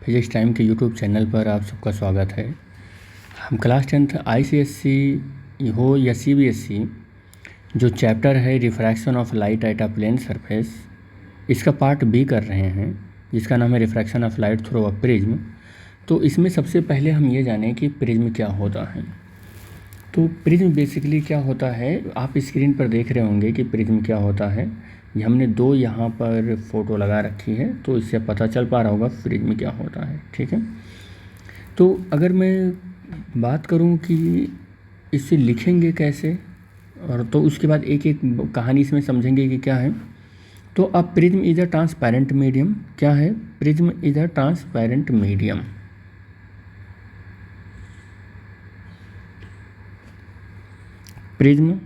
Physics time के YouTube channel पर आप सबका स्वागत है। हम क्लास 10th ICSE हो या CBSE जो चैप्टर है refraction of light at a plane surface, इसका पार्ट बी कर रहे हैं, जिसका नाम है refraction of light through a prism. तो इसमें सबसे पहले हम ये जानें कि प्रिज्म क्या होता है। तो प्रिज्म बेसिकली क्या होता है, आप स्क्रीन पर देख रहे होंगे कि प्रिज्म क्या होता है। ये हमने दो यहाँ पर फ़ोटो लगा रखी है, तो इससे पता चल पा रहा होगा प्रिज्म क्या होता है। ठीक है, तो अगर मैं बात करूँ कि इसे लिखेंगे कैसे, और तो उसके बाद एक एक कहानी इसमें समझेंगे कि क्या है। तो अब prism is a transparent medium. क्या है? Prism is a transparent medium. Prism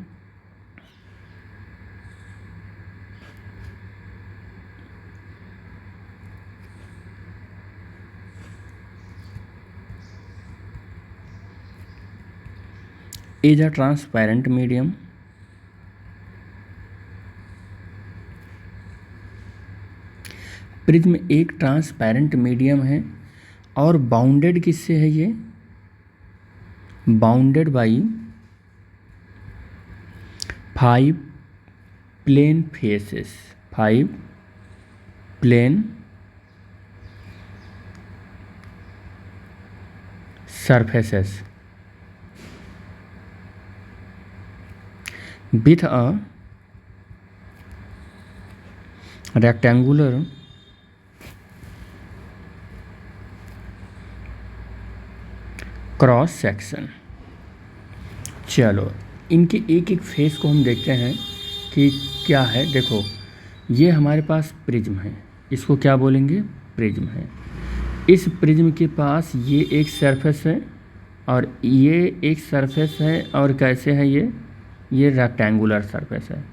is a transparent medium prism एक ट्रांसपेरेंट मीडियम है और बाउंडेड किससे है? ये bounded by 5 plane faces, 5 plane surfaces with a rectangular cross section. चलो इनके एक एक फेस को हम देखते हैं कि क्या है। देखो ये हमारे पास प्रिज्म है, इसको क्या बोलेंगे? प्रिज्म है। इस प्रिज्म के पास ये एक सरफेस है और ये एक सरफेस है, और कैसे है ये रेक्टेंगुलर सरफेस है।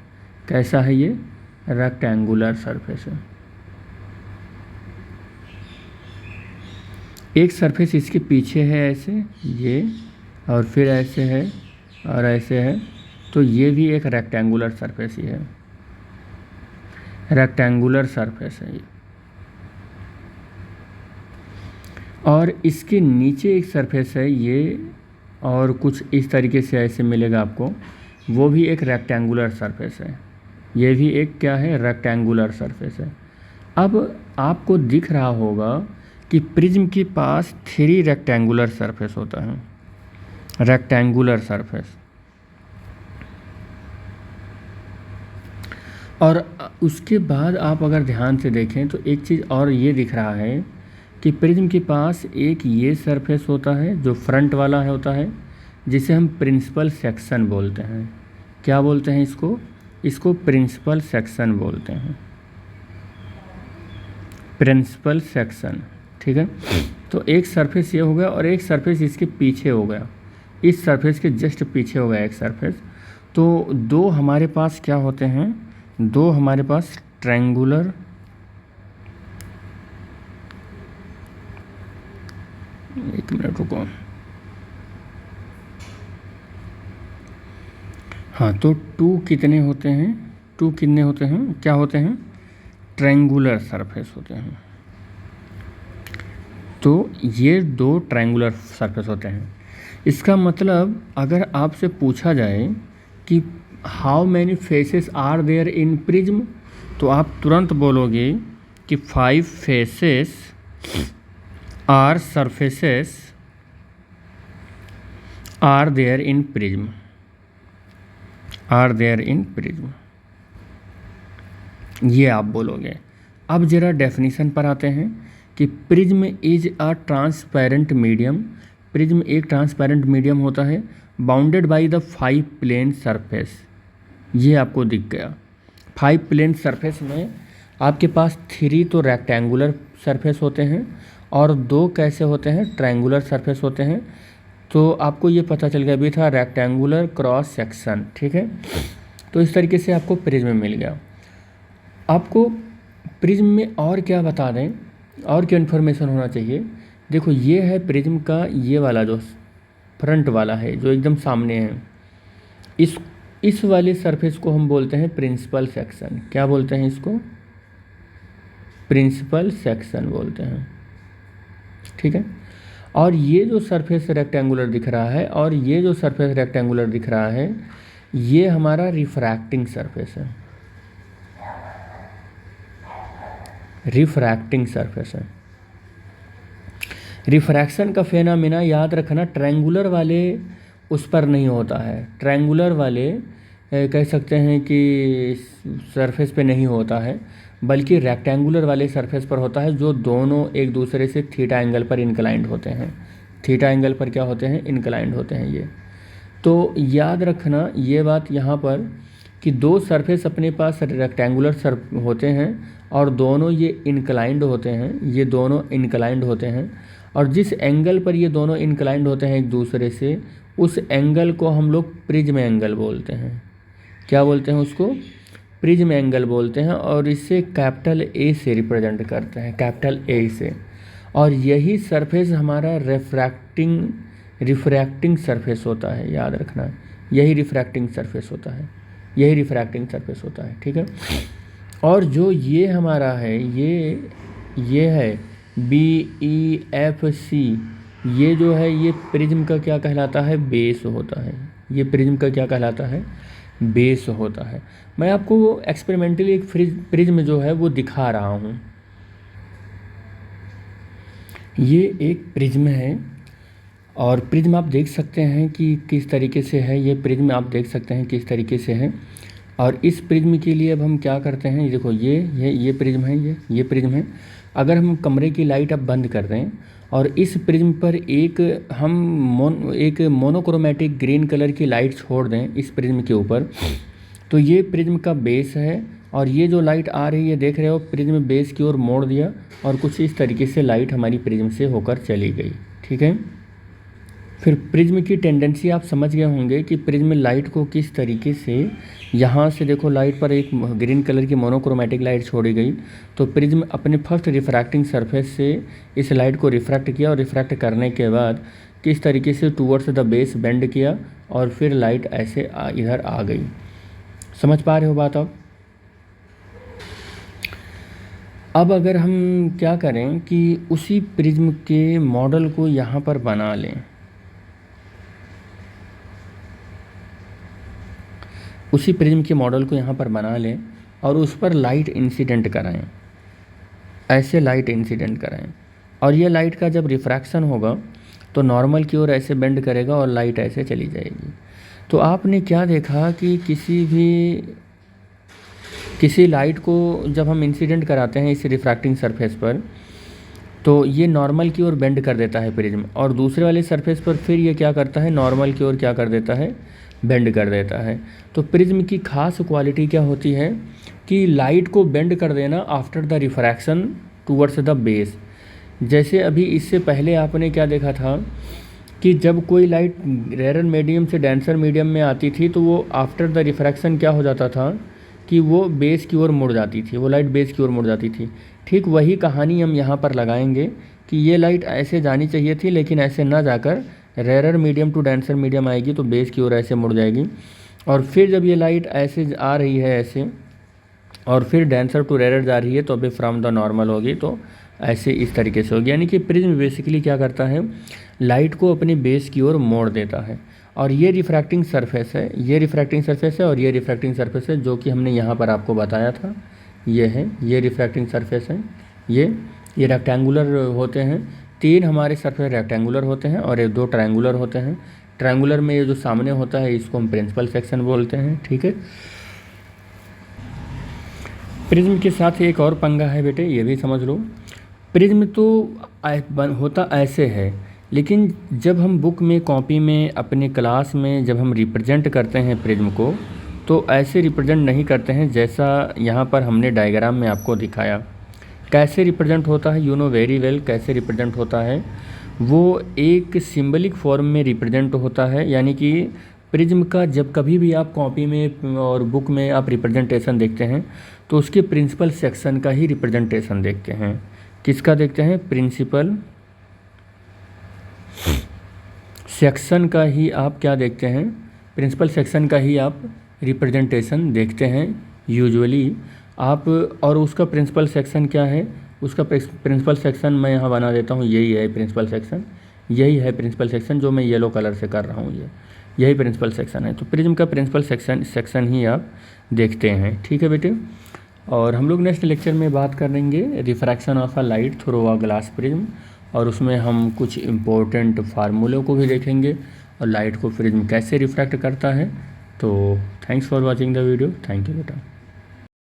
कैसा है ये? रेक्टेंगुलर सरफेस है। एक सरफेस इसके पीछे है ऐसे, ये, और फिर ऐसे है और ऐसे है, तो ये भी एक रेक्टेंगुलर सरफेस ही है। रेक्टेंगुलर सरफेस है ये। और इसके नीचे एक सरफेस है ये, और कुछ इस तरीके से ऐसे मिलेगा आपको, वो भी एक रेक्टेंगुलर सरफेस है। ये भी एक क्या है? रेक्टेंगुलर सरफेस है। अब आपको दिख रहा होगा कि प्रिज्म के पास 3 रेक्टेंगुलर सरफेस होता है। Rectangular surface. और उसके बाद आप अगर ध्यान से देखें तो एक चीज़ और ये दिख रहा है कि प्रिज्म के पास एक ये सरफेस होता है जो फ्रंट वाला होता है, जिसे हम प्रिंसिपल सेक्शन बोलते हैं। क्या बोलते हैं इसको? इसको प्रिंसिपल सेक्शन बोलते हैं। प्रिंसिपल सेक्शन, ठीक है। तो एक सरफेस ये हो गया और एक सरफेस इसके पीछे हो गया, इस सरफेस के जस्ट पीछे हो गया एक सरफेस। तो दो हमारे पास क्या होते हैं? दो हमारे पास ट्रायंगुलर, एक मिनट रुको, हाँ, तो 2 कितने होते हैं? 2 कितने होते हैं? क्या होते हैं? ट्रायंगुलर सरफेस होते हैं। तो ये 2 ट्रायंगुलर सरफेस होते हैं। इसका मतलब अगर आपसे पूछा जाए कि how many faces are there in prism, तो आप तुरंत बोलोगे कि 5 faces are surfaces are there in prism, are there in prism, ये आप बोलोगे। अब जरा डेफिनेशन पर आते हैं कि prism is a transparent medium. Prism एक ट्रांसपेरेंट मीडियम होता है bounded by the 5 plane surface. ये आपको दिख गया। 5 प्लेन सरफेस में आपके पास 3 तो रेक्टेंगुलर सरफेस होते हैं और 2 कैसे होते हैं? ट्रायंगुलर सरफेस होते हैं। तो आपको ये पता चल गया भी था, रेक्टेंगुलर क्रॉस सेक्शन, ठीक है। तो इस तरीके से आपको प्रिज्म मिल गया। आपको प्रिज्म में और क्या बता दें, और क्या इन्फॉर्मेशन होना चाहिए? देखो ये है प्रिज्म का ये वाला जो फ्रंट वाला है, जो एकदम सामने है, इस वाले सरफेस को हम बोलते हैं प्रिंसिपल सेक्शन। क्या बोलते हैं इसको? प्रिंसिपल सेक्शन बोलते हैं। ठीक है। और ये जो सरफेस रेक्टेंगुलर दिख रहा है और ये जो सरफेस रेक्टेंगुलर दिख रहा है, ये हमारा रिफ्रैक्टिंग सरफेस है, रिफ्रैक्टिंग सरफेस है। रिफ्रैक्शन का फेनामिना याद रखना ट्रायंगुलर वाले उस पर नहीं होता है, ट्रायंगुलर वाले कह सकते हैं कि सरफेस पे नहीं होता है, बल्कि रेक्टेंगुलर वाले सरफेस पर होता है, जो दोनों एक दूसरे से थीटा एंगल पर इंक्लाइंड होते हैं। थीटा एंगल पर क्या होते हैं? इंक्लाइंड होते हैं ये। तो याद रखना ये बात यहाँ पर कि दो सरफेस अपने पास रेक्टेंगुलर होते हैं और दोनों ये इंक्लाइंड होते हैं, ये दोनों इंक्लाइंड होते हैं, और जिस एंगल पर ये दोनों इंक्लाइंड होते हैं एक दूसरे से, उस एंगल को हम लोग प्रिज्म एंगल बोलते हैं। क्या बोलते हैं उसको? प्रिज्म एंगल बोलते हैं। और इसे कैपिटल ए से रिप्रेजेंट करते हैं, कैपिटल ए से। और यही सरफेस हमारा रिफ्रैक्टिंग सरफेस होता है, याद रखना, यही रिफ्रैक्टिंग सरफेस होता है, यही रिफ्रैक्टिंग सरफेस होता है, ठीक है। और जो ये हमारा है, ये है BEFC, ये जो है ये प्रिज्म का क्या कहलाता है? बेस होता है। ये प्रिज्म का क्या कहलाता है? बेस होता है। मैं आपको एक्सपेरिमेंटली एक प्रिज्म जो है वो दिखा रहा हूँ। ये एक प्रिज्म है और प्रिज्म आप देख सकते हैं कि किस तरीके से है। ये प्रिज्म आप देख सकते हैं किस तरीके से है। और इस प्रिज्म के लिए अब हम क्या करते हैं, ये देखो, ये प्रिज्म है, ये प्रिज्म है। अगर हम कमरे की लाइट अब बंद कर दें और इस प्रिज्म पर एक मोनोक्रोमेटिक ग्रीन कलर की लाइट छोड़ दें इस प्रिज्म के ऊपर, तो ये प्रिज्म का बेस है। और ये जो लाइट आ रही है, देख रहे हो, प्रिज्म बेस की ओर मोड़ दिया और कुछ इस तरीके से लाइट हमारी प्रिज्म से होकर चली गई, ठीक है। फिर प्रिज्म की टेंडेंसी आप समझ गए होंगे कि प्रिज्म लाइट को किस तरीके से, यहाँ से देखो लाइट पर एक ग्रीन कलर की मोनोक्रोमेटिक लाइट छोड़ी गई, तो प्रिज्म अपने फर्स्ट रिफ्रैक्टिंग सरफेस से इस लाइट को रिफ्रैक्ट किया और रिफ्रैक्ट करने के बाद किस तरीके से टूवर्ड्स द बेस बेंड किया और फिर लाइट ऐसे इधर आ गई। समझ पा रहे हो बात? अब अगर हम क्या करें कि उसी प्रिज्म के मॉडल को यहाँ पर बना लें, उसी प्रिज्म के मॉडल को यहाँ पर बना लें और उस पर लाइट इंसिडेंट कराएं, ऐसे लाइट इंसिडेंट कराएं। और ये लाइट का जब रिफ्रैक्शन होगा तो नॉर्मल की ओर ऐसे बेंड करेगा और लाइट ऐसे चली जाएगी। तो आपने क्या देखा कि किसी लाइट को जब हम इंसिडेंट कराते हैं इस रिफ्रैक्टिंग सरफेस पर, तो ये नॉर्मल की ओर बेंड कर देता है प्रिज्म, और दूसरे वाले सरफेस पर फिर ये क्या करता है? नॉर्मल की ओर क्या कर देता है? बेंड कर देता है। तो प्रिज्म की खास क्वालिटी क्या होती है कि लाइट को बेंड कर देना after the refraction towards the base. जैसे अभी इससे पहले आपने क्या देखा था कि जब कोई लाइट रेयर मीडियम से डेंसर मीडियम में आती थी तो वो आफ्टर द रिफ्रैक्शन क्या हो जाता था कि वो बेस की ओर मुड़ जाती थी, वो लाइट बेस की ओर मुड़ जाती थी। ठीक वही कहानी हम यहाँ पर लगाएंगे कि ये लाइट ऐसे जानी चाहिए थी, लेकिन ऐसे ना जाकर rare medium to denser medium आएगी तो बेस की ओर ऐसे मुड़ जाएगी। और फिर जब ये लाइट ऐसे आ रही है ऐसे, और फिर डेंसर टू रेयर जा रही है, तो अभी फ्रॉम द नॉर्मल होगी, तो ऐसे इस तरीके से होगी। यानी कि प्रिज्म बेसिकली क्या करता है? लाइट को अपने बेस की ओर मोड़ देता है। और ये रिफ्रैक्टिंग सरफेस है, ये रिफ्रैक्टिंग सरफेस है, और ये रिफ्रैक्टिंग सरफेस है जो कि हमने यहाँ पर आपको बताया था। ये है, ये रिफ्रैक्टिंग सरफेस है। ये रेक्टेंगुलर होते हैं, 3 हमारे सरफेस रेक्टेंगुलर होते हैं और 2 ट्रायंगुलर होते हैं। ट्रायंगुलर में ये जो सामने होता है इसको हम प्रिंसिपल सेक्शन बोलते हैं, ठीक है। प्रिज्म के साथ एक और पंगा है बेटे, ये भी समझ लो। प्रिज्म तो होता ऐसे है, लेकिन जब हम बुक में, कॉपी में, अपने क्लास में जब हम रिप्रेजेंट करते हैं प्रिज्म को, तो ऐसे रिप्रेजेंट नहीं करते हैं जैसा यहाँ पर हमने डायग्राम में आपको दिखाया। कैसे रिप्रेजेंट होता है? यू नो वेरी वेल कैसे रिप्रेजेंट होता है। वो एक सिंबलिक फॉर्म में रिप्रेजेंट होता है। यानी कि प्रिज्म का जब कभी भी आप कॉपी में और बुक में आप रिप्रेजेंटेशन देखते हैं तो उसके प्रिंसिपल सेक्शन का ही रिप्रेजेंटेशन देखते हैं। किसका देखते हैं? प्रिंसिपल सेक्शन का ही आप क्या देखते हैं? प्रिंसिपल सेक्शन का ही आप रिप्रेजेंटेशन देखते हैं यूजुअली आप। और उसका प्रिंसिपल सेक्शन क्या है? उसका प्रिंसिपल सेक्शन मैं यहाँ बना देता हूँ। यही है प्रिंसिपल सेक्शन, यही है प्रिंसिपल सेक्शन जो मैं येलो कलर से कर रहा हूँ, यही प्रिंसिपल सेक्शन है। तो प्रिज्म का प्रिंसिपल सेक्शन ही आप देखते हैं, ठीक है बेटे। और हम लोग नेक्स्ट लेक्चर में बात करेंगे refraction of a light through a glass prism, और उसमें हम कुछ इम्पोर्टेंट फार्मूलों को भी देखेंगे और लाइट को प्रिज्म कैसे रिफ्रैक्ट करता है। तो thanks for watching the video, thank you बेटा।